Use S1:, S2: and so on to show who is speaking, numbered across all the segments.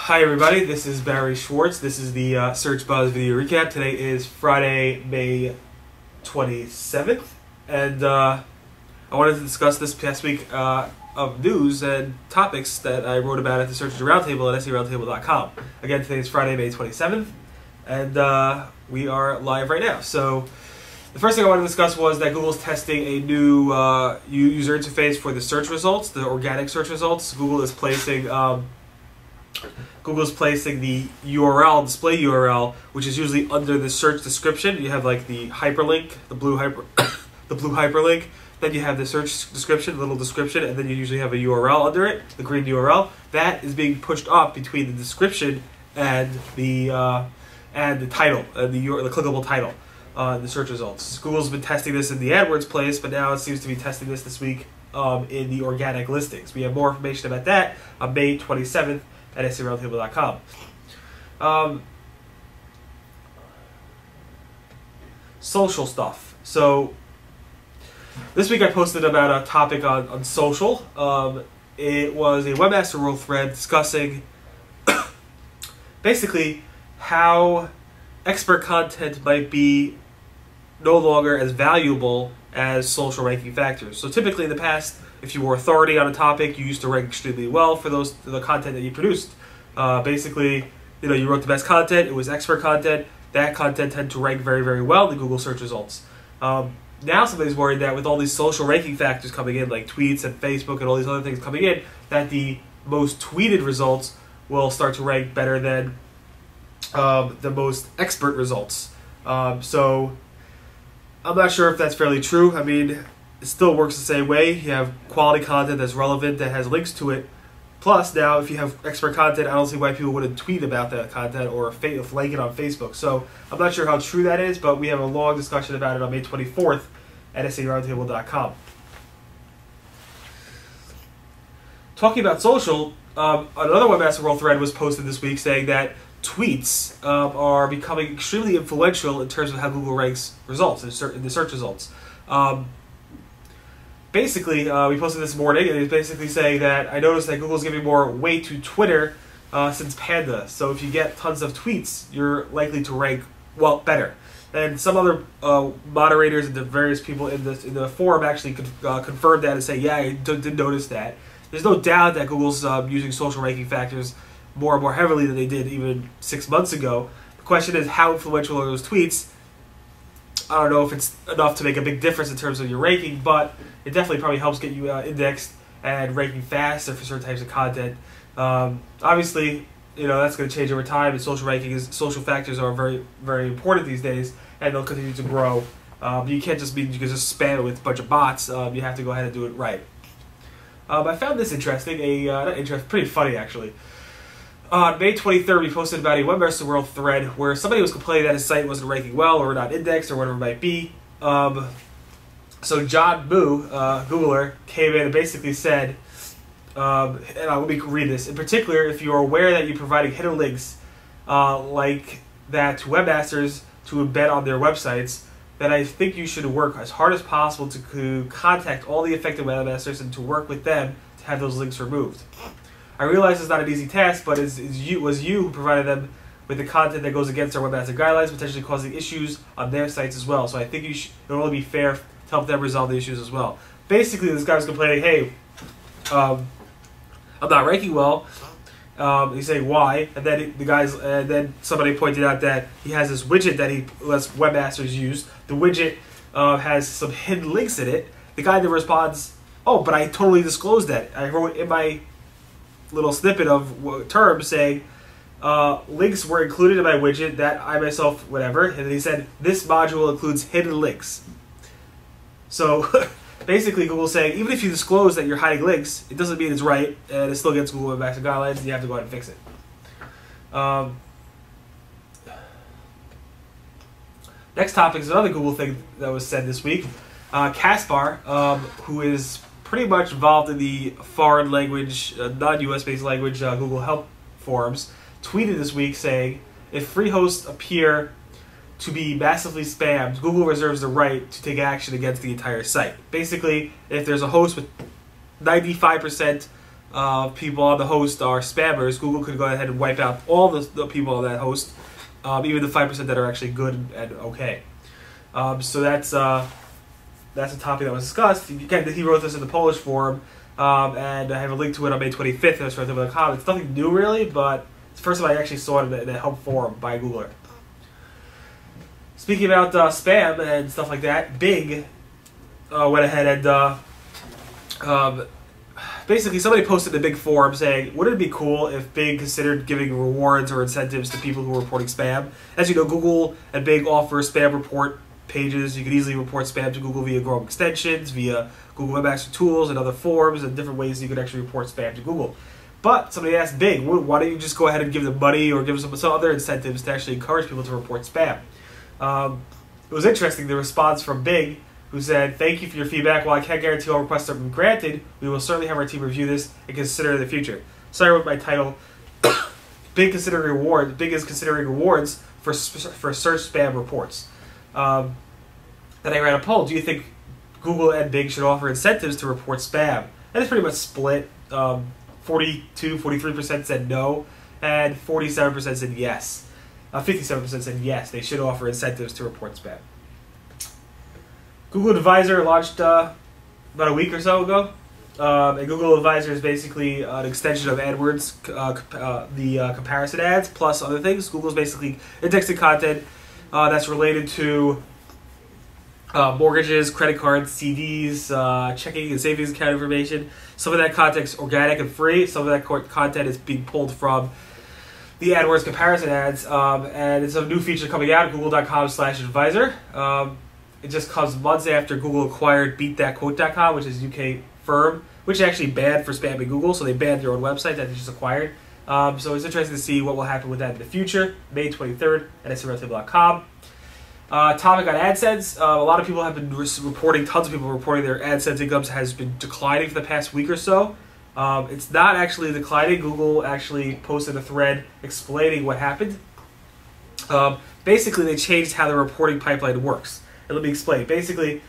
S1: Hi everybody, this is Barry Schwartz. This is the Search Buzz video recap. Today is Friday, May 27th, and I wanted to discuss this past week of news and topics that I wrote about at the Search Engine Roundtable at seroundtable.com. Again, today is Friday, May 27th, and we are live right now. So the first thing I wanted to discuss was that Google's testing a new user interface for the search results, the organic search results. Google is placing the URL, display URL, which is usually under the search description. You have like the hyperlink, the blue hyperlink. Then you have the search description, little description, and then you usually have a URL under it, the green URL. That is being pushed up between the description and the title, the clickable title, in the search results. Google's been testing this in the AdWords place, but now it seems to be testing this week in the organic listings. We have more information about that on May 27th. At seroundtable.com. Social stuff. So this week I posted about a topic on social. It was a Webmaster World thread discussing basically how expert content might be no longer as valuable as social ranking factors. So typically in the past, if you were authority on a topic, you used to rank extremely well for the content that you produced. Basically, you wrote the best content, it was expert content, that content tended to rank very, very well in the Google search results. Now somebody's worried that with all these social ranking factors coming in, like tweets and Facebook and all these other things coming in, that the most tweeted results will start to rank better than the most expert results. So I'm not sure if that's fairly true. I mean, it still works the same way. You have quality content that's relevant, that has links to it. Plus, now, if you have expert content, I don't see why people wouldn't tweet about that content or like it on Facebook. So I'm not sure how true that is, but we have a long discussion about it on May 24th at seroundtable.com. Talking about social, another Webmaster World thread was posted this week saying that tweets are becoming extremely influential in terms of how Google ranks results in the search results. Basically, we posted this morning, and it's basically saying that I noticed that Google's giving more weight to Twitter since Panda. So if you get tons of tweets, you're likely to rank better. And some other moderators and the various people in the forum actually confirmed that and say, yeah, I did notice that. There's no doubt that Google's using social ranking factors more and more heavily than they did even 6 months ago. The question is, how influential are those tweets? I don't know if it's enough to make a big difference in terms of your ranking, but it definitely probably helps get you indexed and ranking faster for certain types of content. Obviously, that's going to change over time, and social factors are very, very important these days, and they'll continue to grow. You can't just spam it with a bunch of bots. You have to go ahead and do it right. I found this interesting, pretty funny actually. On May 23rd, we posted about a Webmaster World thread where somebody was complaining that his site wasn't ranking well or not indexed or whatever it might be. So John Moo, Googler, came in and basically said, let me read this. In particular, if you are aware that you're providing hidden links like that to webmasters to embed on their websites, then I think you should work as hard as possible to contact all the affected webmasters and to work with them to have those links removed. I realize it's not an easy task, but it was you who provided them with the content that goes against our webmaster guidelines, potentially causing issues on their sites as well. So I think it would only be fair to help them resolve the issues as well. Basically, this guy was complaining, hey, I'm not ranking well. He's saying why, and then somebody pointed out that he has this widget that he lets webmasters use. The widget has some hidden links in it. The guy then responds, oh, but I totally disclosed that. I wrote in my little snippet of terms saying links were included in my widget that I myself whatever, and then he said this module includes hidden links. So basically Google's saying even if you disclose that you're hiding links, it doesn't mean it's right, and it's still against Google Webmaster Guidelines, and you have to go ahead and fix it. Next topic is another Google thing that was said this week. Caspar, who is pretty much involved in the foreign language, non-US based language Google Help forums, tweeted this week saying, if free hosts appear to be massively spammed, Google reserves the right to take action against the entire site. Basically, if there's a host with 95% people on the host are spammers, Google could go ahead and wipe out all the people on that host, even the 5% that are actually good and okay. So that's a topic that was discussed. Again, he wrote this in the Polish forum, and I have a link to it on May 25th at Relevancy. It's nothing new really, but it's the first time I actually saw it in a help forum by a Googler. Speaking about spam and stuff like that, Bing went ahead and basically somebody posted in the Big forum saying, wouldn't it be cool if Bing considered giving rewards or incentives to people who are reporting spam? As you know, Google and Bing offer spam report pages. You can easily report spam to Google via Chrome extensions, via Google Webmaster Tools, and other forms, and different ways you could actually report spam to Google. But somebody asked Bing, why don't you just go ahead and give them money or give them some other incentives to actually encourage people to report spam? It was interesting, the response from Bing, who said, "Thank you for your feedback. While I can't guarantee all requests are granted, we will certainly have our team review this and consider it in the future." So I wrote my title, Bing is considering rewards for search spam reports. Then I ran a poll. Do you think Google and Bing should offer incentives to report spam? And it's pretty much split. 43% said no, and 47% said yes. 57% said yes, they should offer incentives to report spam. Google Advisor launched about a week or so ago. And Google Advisor is basically an extension of AdWords, the comparison ads, plus other things. Google's basically indexing content that's related to mortgages, credit cards, CDs, checking and savings account information. Some of that content is organic and free. Some of that content is being pulled from the AdWords comparison ads, and it's a new feature coming out at google.com/advisor. It just comes months after Google acquired beatthatquote.com, which is a UK firm, which is actually banned for spamming Google, so they banned their own website that they just acquired. So it's interesting to see what will happen with that in the future. May 23rd at SRLTable.com. Topic on AdSense. A lot of people have been reporting, tons of people reporting their AdSense incomes has been declining for the past week or so. It's not actually declining. Google actually posted a thread explaining what happened. Basically, they changed how the reporting pipeline works. And let me explain. Basically,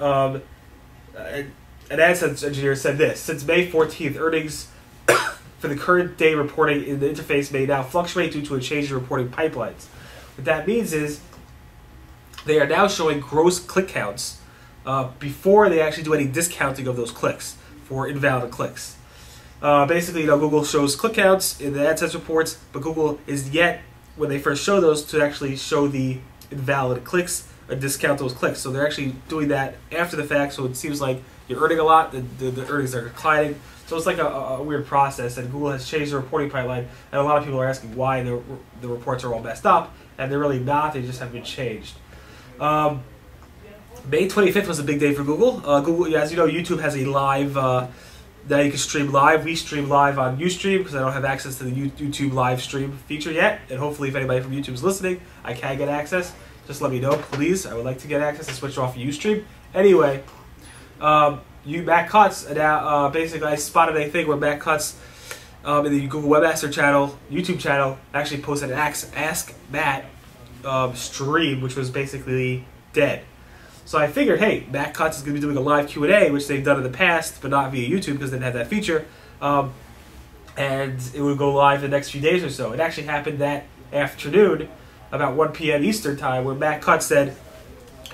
S1: an AdSense engineer said this: since May 14th, earnings for the current day reporting in the interface may now fluctuate due to a change in reporting pipelines. What that means is they are now showing gross click counts before they actually do any discounting of those clicks for invalid clicks. Basically, Google shows click counts in the AdSense reports, but Google is yet, when they first show those, to actually show the invalid clicks and discount those clicks. So they're actually doing that after the fact, so it seems like you're earning a lot, the earnings are declining. So it's like a weird process, and Google has changed the reporting pipeline, and a lot of people are asking why the reports are all messed up, and they're really not, they just have been changed. May 25th was a big day for Google. Google, as you know, YouTube has a live, now you can stream live. We stream live on Ustream because I don't have access to the YouTube live stream feature yet, and hopefully if anybody from YouTube is listening, I can get access. Just let me know, please. I would like to get access and switch off Ustream. Anyway, Matt Cutts, basically I spotted a thing where Matt Cutts in the Google Webmaster channel, YouTube channel, actually posted an Ask Matt stream, which was basically dead. So I figured, hey, Matt Cutts is going to be doing a live Q&A, which they've done in the past, but not via YouTube because they didn't have that feature. And it would go live the next few days or so. It actually happened that afternoon, about 1 p.m. Eastern time, where Matt Cutts said,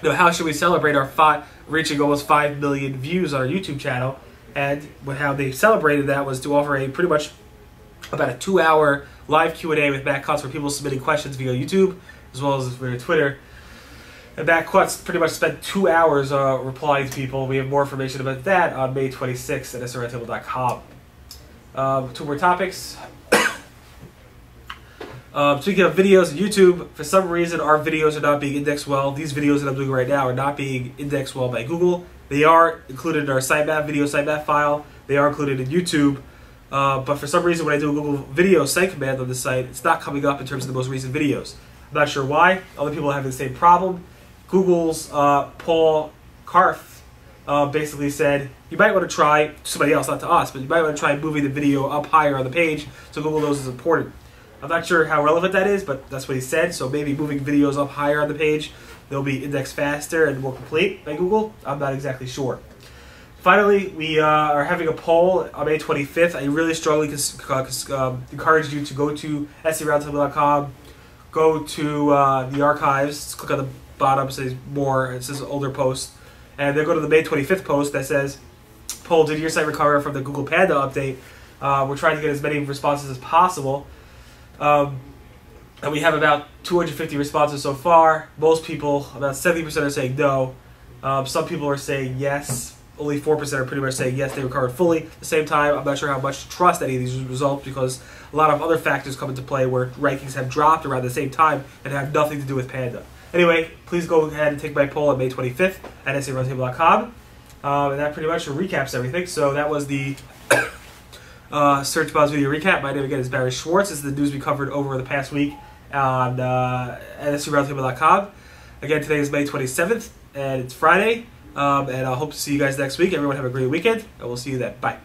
S1: how should we celebrate our reaching almost 5 million views on our YouTube channel? And how they celebrated that was to offer a pretty much about a 2-hour live Q&A with Matt Cutts, where people submitting questions via YouTube as well as via Twitter. And Matt Cutts pretty much spent 2 hours replying to people. We have more information about that on May 26th at SRLTable.com. 2 more topics. Speaking of videos on YouTube, for some reason our videos are not being indexed well. These videos that I'm doing right now are not being indexed well by Google. They are included in our sitemap, video sitemap file. They are included in YouTube. But for some reason when I do a Google video site command on the site, it's not coming up in terms of the most recent videos. I'm not sure why. Other people have the same problem. Google's Paul Karth basically said, you might want to try, somebody else, not to us, but you might want to try moving the video up higher on the page so Google knows it's important. I'm not sure how relevant that is, but that's what he said. So maybe moving videos up higher on the page, they'll be indexed faster and more complete by Google. I'm not exactly sure. finally, we are having a poll on May 25th. I really strongly encourage you to go to SCRoundtable.com, go to the archives, click on the bottom, it says more, it says older posts, and then go to the May 25th post that says, poll, did your site recover from the Google Panda update? We're trying to get as many responses as possible. And we have about 250 responses so far. Most people, about 70% are saying no. Some people are saying yes. Only 4% are pretty much saying yes, they recovered fully. At the same time, I'm not sure how much to trust any of these results because a lot of other factors come into play where rankings have dropped around the same time and have nothing to do with Panda. Anyway, please go ahead and take my poll on May 25th at SCRoundtable.com. And that pretty much recaps everything. So that was the Search Buzz Video Recap. My name again is Barry Schwartz. This is the news we covered over the past week on SCRoundtable.com. Again, today is May 27th, and it's Friday. And I hope to see you guys next week. Everyone have a great weekend, and we'll see you then. Bye.